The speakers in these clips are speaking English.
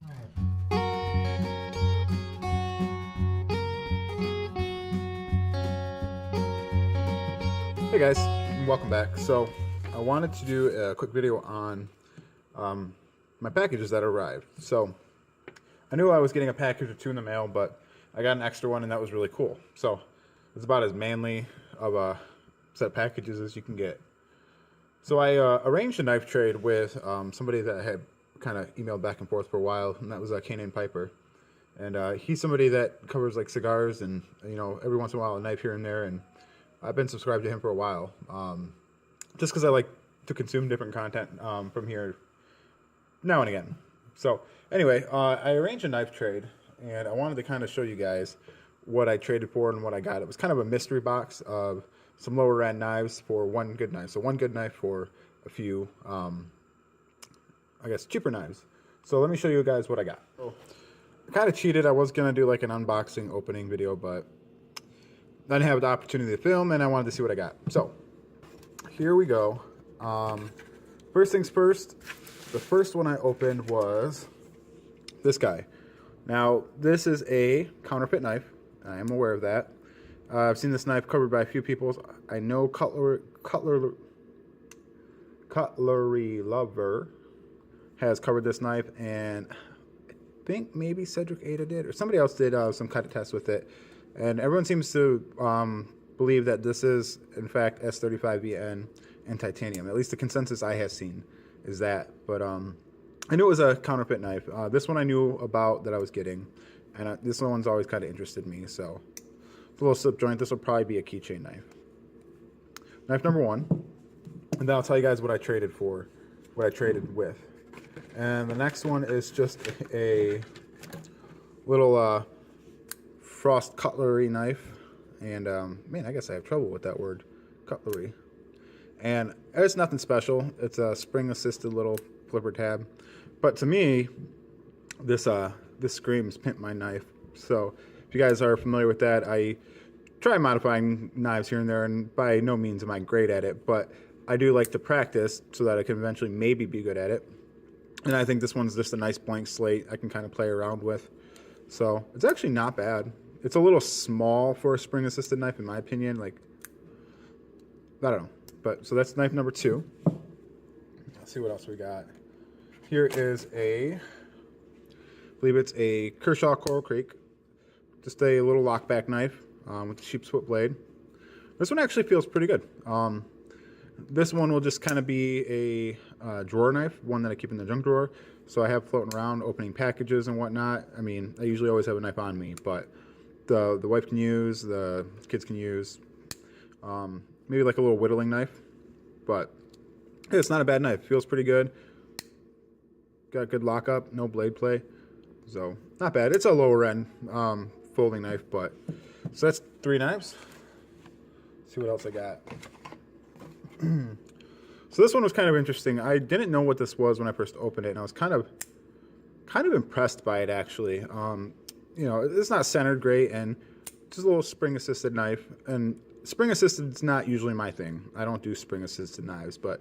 Hey guys, and welcome back. So I wanted to do a quick video on my packages that arrived. So I knew I was getting a package or two in the mail, but I got an extra one and that was really cool. So it's about as manly of a set of packages as you can get. So I arranged a knife trade with somebody that I had kind of emailed back and forth for a while, and that was Canaan Piper. And he's somebody that covers like cigars and, you know, every once in a while a knife here and there. And I've been subscribed to him for a while, just because I like to consume different content from here now and again. So anyway, I arranged a knife trade, and I wanted to kind of show you guys what I traded for and what I got. It was kind of a mystery box of some lower end knives for one good knife. So one good knife for a few, I guess, cheaper knives. So let me show you guys what I got. So I kind of cheated. I was going to do like an unboxing opening video, but I didn't have the opportunity to film, and I wanted to see what I got. So here we go. First things first, the first one I opened was this guy. Now, this is a counterfeit knife. I am aware of that. I've seen this knife covered by a few people. I know Cutlery Lover has covered this knife, and I think maybe Cedric Ada did, or somebody else did some cut tests with it. And everyone seems to believe that this is, in fact, S35VN and titanium. At least the consensus I have seen is that. But I knew it was a counterfeit knife. This one I knew about that I was getting. And this one's always kind of interested me. So it's a little slip joint. This will probably be a keychain knife. Knife number one. And then I'll tell you guys what I traded for, what I traded with. And the next one is just a little Frost cutlery knife, and man, I guess I have trouble with that word, cutlery. And it's nothing special. It's a spring-assisted little flipper tab, but to me, this screams "pimp my knife." So, if you guys are familiar with that, I try modifying knives here and there, and by no means am I great at it, but I do like to practice so that I can eventually maybe be good at it. And I think this one's just a nice blank slate I can kind of play around with. So it's actually not bad. It's a little small for a spring-assisted knife, in my opinion. Like, I don't know. But so that's knife number two. Let's see what else we got. Here is I believe it's a Kershaw Coral Creek. Just a little lockback knife with a sheep's foot blade. This one actually feels pretty good. This one will just kind of be a drawer knife, one that I keep in the junk drawer. So I have floating around opening packages and whatnot. I mean, I usually always have a knife on me, but the wife can use, the kids can use, maybe like a little whittling knife. But hey, it's not a bad knife. Feels pretty good. Got good lockup, no blade play. So not bad. It's a lower end folding knife, but so that's three knives. Let's see what else I got. So this one was kind of interesting. I didn't know what this was when I first opened it, and I was kind of impressed by it actually. You know, it's not centered great, and just a little spring-assisted knife. And spring-assisted is not usually my thing. I don't do spring-assisted knives, but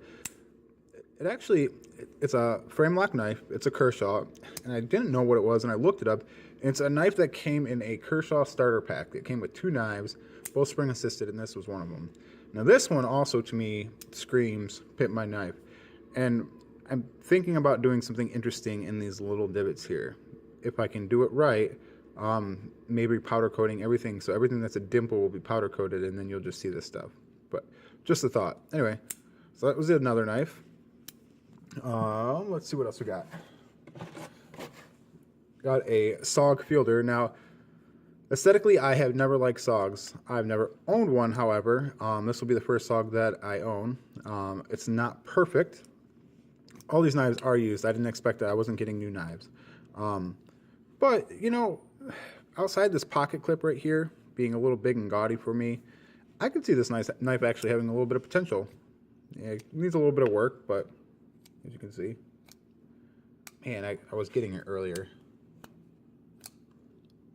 it's a frame lock knife. It's a Kershaw, and I didn't know what it was, and I looked it up. It's a knife that came in a Kershaw starter pack. It came with two knives, both spring-assisted, and this was one of them. Now this one also to me screams "pimp my knife," and I'm thinking about doing something interesting in these little divots here. If I can do it right, maybe powder coating everything, so everything that's a dimple will be powder coated, and then you'll just see this stuff. But just a thought. Anyway, so that was another knife. Let's see what else we got. Got a SOG Fielder. Now, aesthetically, I have never liked SOGs. I've never owned one, however. This will be the first SOG that I own. It's not perfect. All these knives are used. I didn't expect that. I wasn't getting new knives. But, you know, outside this pocket clip right here, being a little big and gaudy for me, I could see this knife actually having a little bit of potential. Yeah, it needs a little bit of work, but as you can see. Man, I was getting it earlier.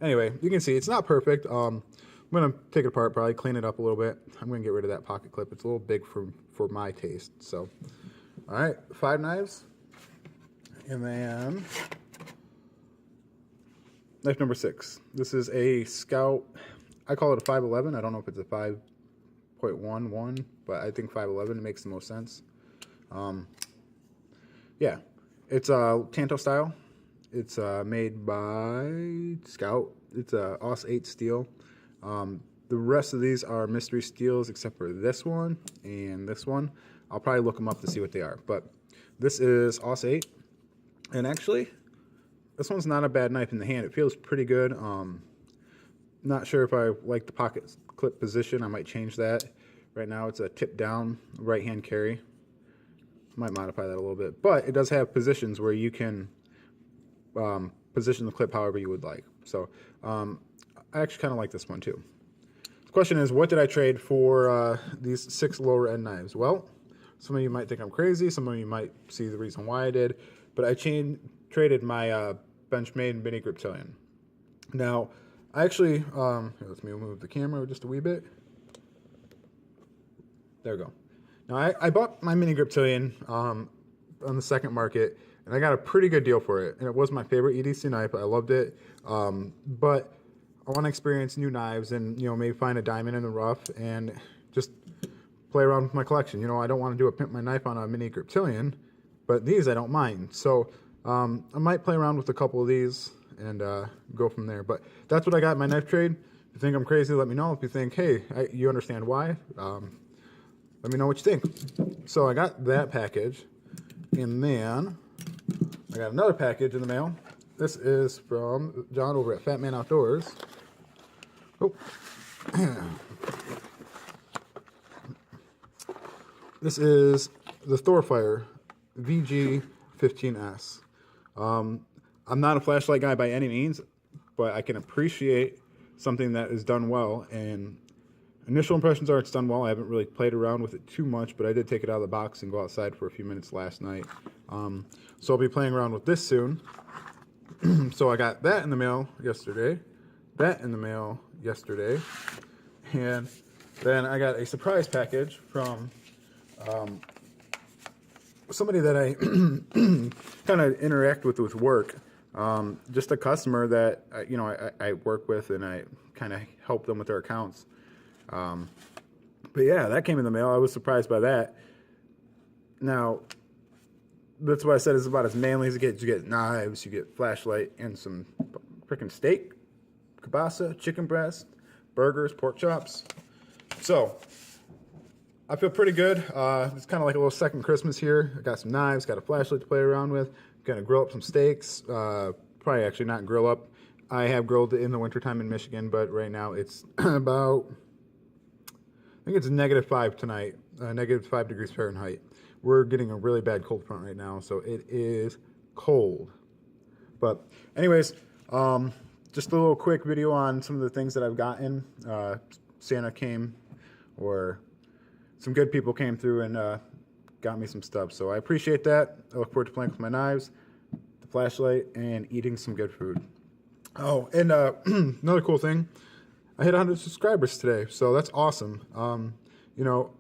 Anyway, you can see it's not perfect. I'm going to take it apart, probably clean it up a little bit. I'm going to get rid of that pocket clip. It's a little big for my taste. So, all right, 5 knives. And then knife number 6. This is a Scout. I call it a 511. I don't know if it's a 5.11, but I think 511 makes the most sense. Yeah, it's a Tanto style. It's made by Scout. It's a AUS 8 steel. The rest of these are mystery steels except for this one and this one. I'll probably look them up to see what they are. But this is AUS 8. And actually, this one's not a bad knife in the hand. It feels pretty good. Not sure if I like the pocket clip position. I might change that. Right now it's a tip down right hand carry. Might modify that a little bit. But it does have positions where you can position the clip however you would like. So I actually kind of like this one too. The question is, what did I trade for these 6 lower end knives? Well, some of you might think I'm crazy. Some of you might see the reason why I did. But I traded my Benchmade Mini Griptilian. Now, I actually, here, let me move the camera just a wee bit. There we go. Now, I bought my Mini Griptilian on the second market, and I got a pretty good deal for it. And it was my favorite EDC knife. I loved it. But I want to experience new knives and, you know, maybe find a diamond in the rough and just play around with my collection. You know, I don't want to do a pimp my knife on a Mini Griptilian, but these I don't mind. So I might play around with a couple of these and go from there. But that's what I got in my knife trade. If you think I'm crazy, let me know. If you think, hey, you understand why, let me know what you think. So I got that package, and then I got another package in the mail. This is from John over at Fat Man Outdoors. Oh. This is the Thorfire VG15S. I'm not a flashlight guy by any means, but I can appreciate something that is done well. And initial impressions are it's done well. I haven't really played around with it too much, but I did take it out of the box and go outside for a few minutes last night. So I'll be playing around with this soon. So I got that in the mail yesterday, that in the mail yesterday, and then I got a surprise package from somebody that I kind of interact with work. Just a customer that I work with, and I kind of help them with their accounts. But yeah, that came in the mail. I was surprised by that. Now, that's what I said is about as manly as it gets. You get knives, you get flashlight, and some freaking steak, kielbasa, chicken breast, burgers, pork chops. So I feel pretty good. It's kind of like a little second Christmas here. I got some knives, got a flashlight to play around with. Gonna grill up some steaks. Probably actually not grill up. I have grilled in the wintertime in Michigan, but right now it's about, I think it's -5 tonight, -5 degrees Fahrenheit. We're getting a really bad cold front right now, so it is cold. But anyways, just a little quick video on some of the things that I've gotten. Santa came, or some good people came through and got me some stuff. So I appreciate that. I look forward to playing with my knives, the flashlight, and eating some good food. Oh, and another cool thing, I hit 100 subscribers today, so that's awesome. You know,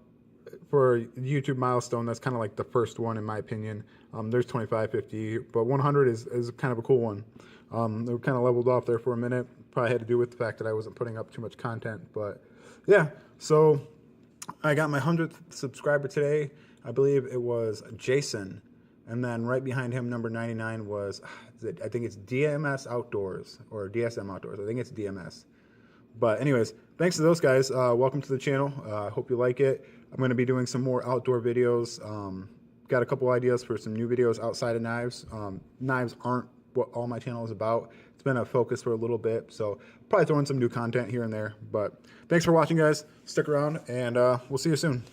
for a YouTube milestone, that's kind of like the first one in my opinion. There's 25, 50, but 100 is kind of a cool one. They were kind of leveled off there for a minute. Probably had to do with the fact that I wasn't putting up too much content, but yeah. So I got my 100th subscriber today. I believe it was Jason, and then right behind him, number 99 was, I think it's DMS Outdoors, or DSM Outdoors. I think it's DMS. But anyways, thanks to those guys. Welcome to the channel. I hope you like it. I'm going to be doing some more outdoor videos. Got a couple ideas for some new videos outside of knives. Knives aren't what all my channel is about. It's been a focus for a little bit, so probably throw in some new content here and there. But thanks for watching, guys. Stick around, and we'll see you soon.